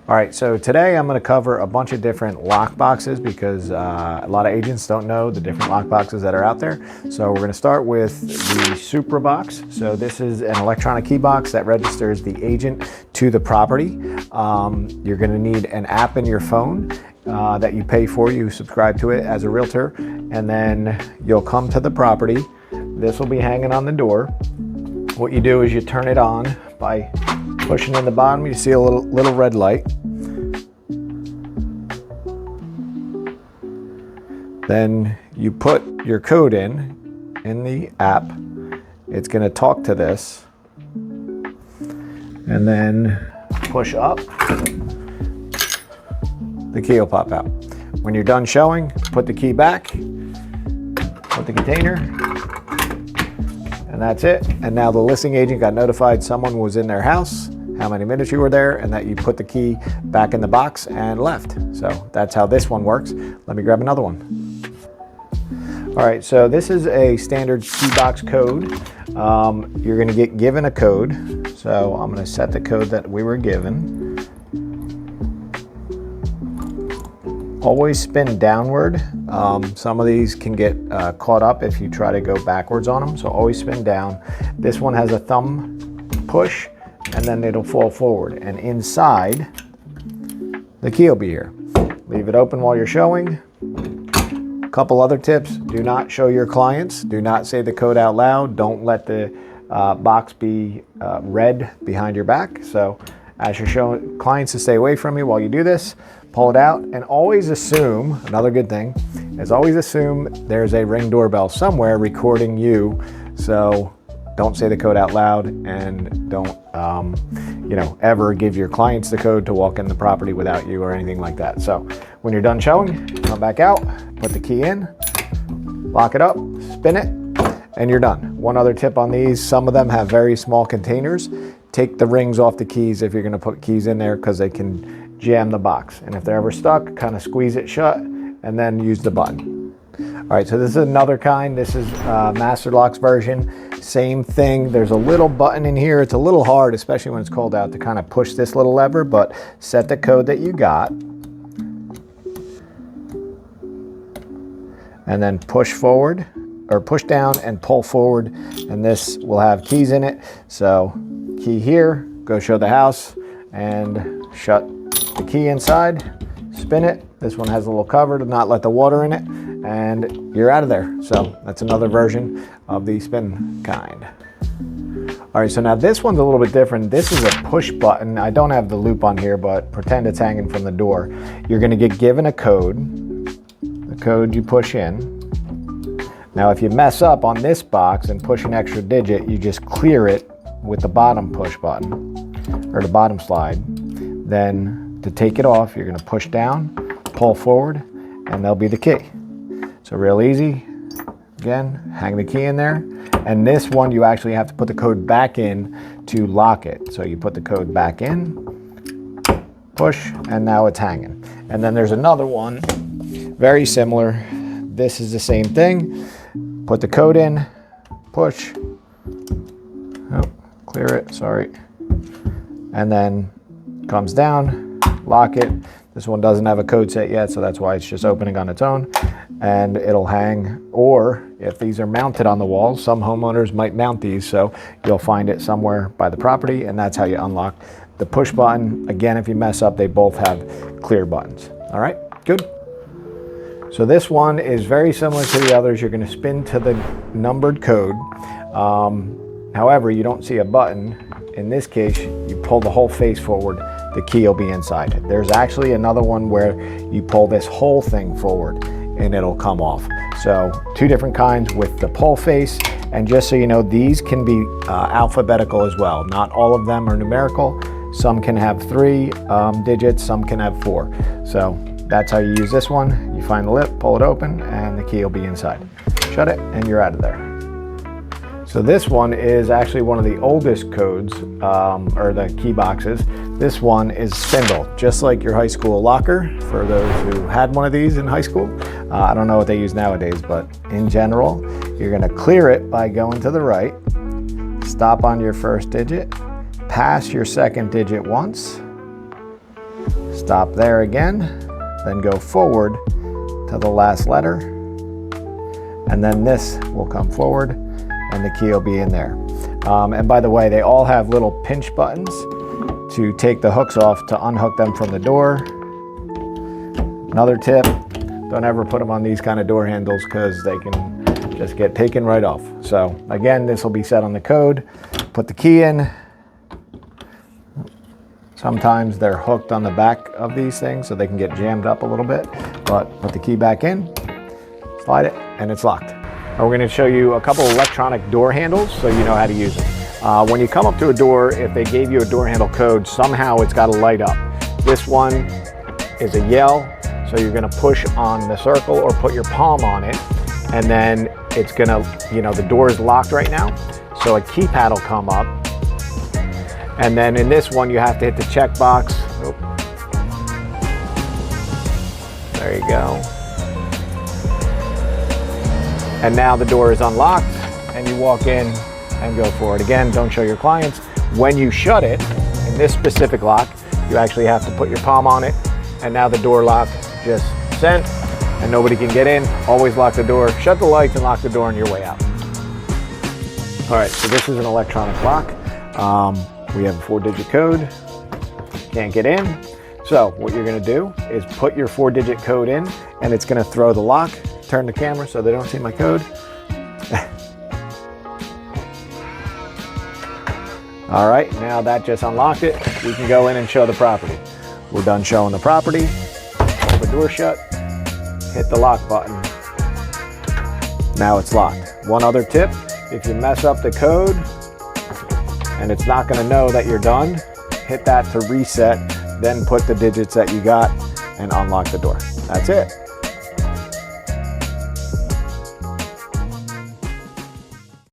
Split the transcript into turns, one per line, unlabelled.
All right, so today I'm going to cover a bunch of different lock boxes because a lot of agents don't know the different lock boxes that are out there. So we're going to start with the Supra Box. So this is an electronic key box that registers the agent to the property. You're going to need an app in your phone that you pay for. You subscribe to it as a realtor, and then you'll come to the property. This will be hanging on the door. What you do is you turn it on by pushing in the bottom. You see a little red light. Then you put your code in the app. It's going to talk to this, and then push up. The key will pop out. When you're done showing, put the key back, put the container, and that's it. And now the listing agent got notified someone was in their house, how many minutes you were there, and that you put the key back in the box and left. So that's how this one works. Let me grab another one. All right, so this is a standard key box code. You're going to get given a code. So I'm going to set the code that we were given. Always spin downward. Some of these can get caught up if you try to go backwards on them, so always spin down. This one has a thumb push, and then it'll fall forward. And inside, the key will be here. Leave it open while you're showing. Couple other tips: do not show your clients. Do not say the code out loud. Don't let the box be read behind your back. So as you're showing clients to stay away from you while you do this, pull it out, and always assume, another good thing is always assume there's a Ring doorbell somewhere recording you. So don't say the code out loud, and don't ever give your clients the code to walk in the property without you or anything like that. So when you're done showing, come back out, put the key in, lock it up, spin it, and you're done. One other tip on these: some of them have very small containers. Take the rings off the keys if you're going to put keys in there, because they can jam the box. And if they're ever stuck, kind of squeeze it shut and then use the button. All right, so this is another kind. This is Master Lock's version. Same thing. There's a little button in here. It's a little hard, especially when it's cold out, to kind of push this little lever, but set the code that you got. And then push forward, or push down and pull forward. And this will have keys in it. So key here, go show the house, and shut the key inside, spin it. This one has a little cover to not let the water in it, and you're out of there. So that's another version of the spin kind. All right, so now this one's a little bit different. This is a push button. I don't have the loop on here, but pretend it's hanging from the door. You're going to get given a code. The code you push in. Now if you mess up on this box and push an extra digit, you just clear it with the bottom push button, or the bottom slide. Then to take it off, you're going to push down, pull forward, and there'll be the key. So real easy. Again, hang the key in there. And this one, you actually have to put the code back in to lock it. So you put the code back in, push, and now it's hanging. And then there's another one, very similar. This is the same thing. Put the code in, push, clear it, sorry. And then comes down, lock it. This one doesn't have a code set yet, so that's why it's just opening on its own, and it'll hang. Or if these are mounted on the wall, some homeowners might mount these, so you'll find it somewhere by the property, and that's how you unlock the push button. Again, if you mess up, they both have clear buttons. All right, good. So this one is very similar to the others. You're going to spin to the numbered code. However, you don't see a button. In this case, you pull the whole face forward, the key will be inside. There's actually another one where you pull this whole thing forward and it'll come off. So two different kinds with the pull face. And just so you know, these can be alphabetical as well. Not all of them are numerical. Some can have 3 digits, some can have 4. So that's how you use this one. You find the lip, pull it open, and the key will be inside. Shut it, and you're out of there. So this one is actually one of the oldest codes, or the key boxes. This one is spindle, just like your high school locker, for those who had one of these in high school. I don't know what they use nowadays, but in general, you're gonna clear it by going to the right, stop on your first digit, pass your second digit once, Stop there again, then go forward to the last letter, and then this will come forward and the key will be in there. And by the way, they all have little pinch buttons to take the hooks off to unhook them from the door. Another tip, don't ever put them on these kind of door handles because they can just get taken right off. So again, this will be set on the code. Put the key in. Sometimes they're hooked on the back of these things so they can get jammed up a little bit, but put the key back in, slide it, and it's locked. Now we're going to show you a couple electronic door handles so you know how to use them. When you come up to a door, if they gave you a door handle code, somehow it's got to light up. This one is a yell, so you're going to push on the circle or put your palm on it, and then it's going to, you know, the door is locked right now, so a keypad will come up. And then in this one, you have to hit the check box. Oh. There you go. And now the door is unlocked and you walk in and go for it. Again, don't show your clients. When you shut it, in this specific lock, you actually have to put your palm on it. And now the door lock just sent and nobody can get in. Always lock the door, shut the lights and lock the door on your way out. All right, so this is an electronic lock. We have a 4-digit code, can't get in. So what you're gonna do is put your 4-digit code in and it's gonna throw the lock. Turn the camera so they don't see my code. All right, now that just unlocked it. We can go in and show the property. We're done showing the property. Pull the door shut, hit the lock button. Now it's locked. One other tip, if you mess up the code and it's not gonna know that you're done, hit that to reset, then put the digits that you got and unlock the door. That's it.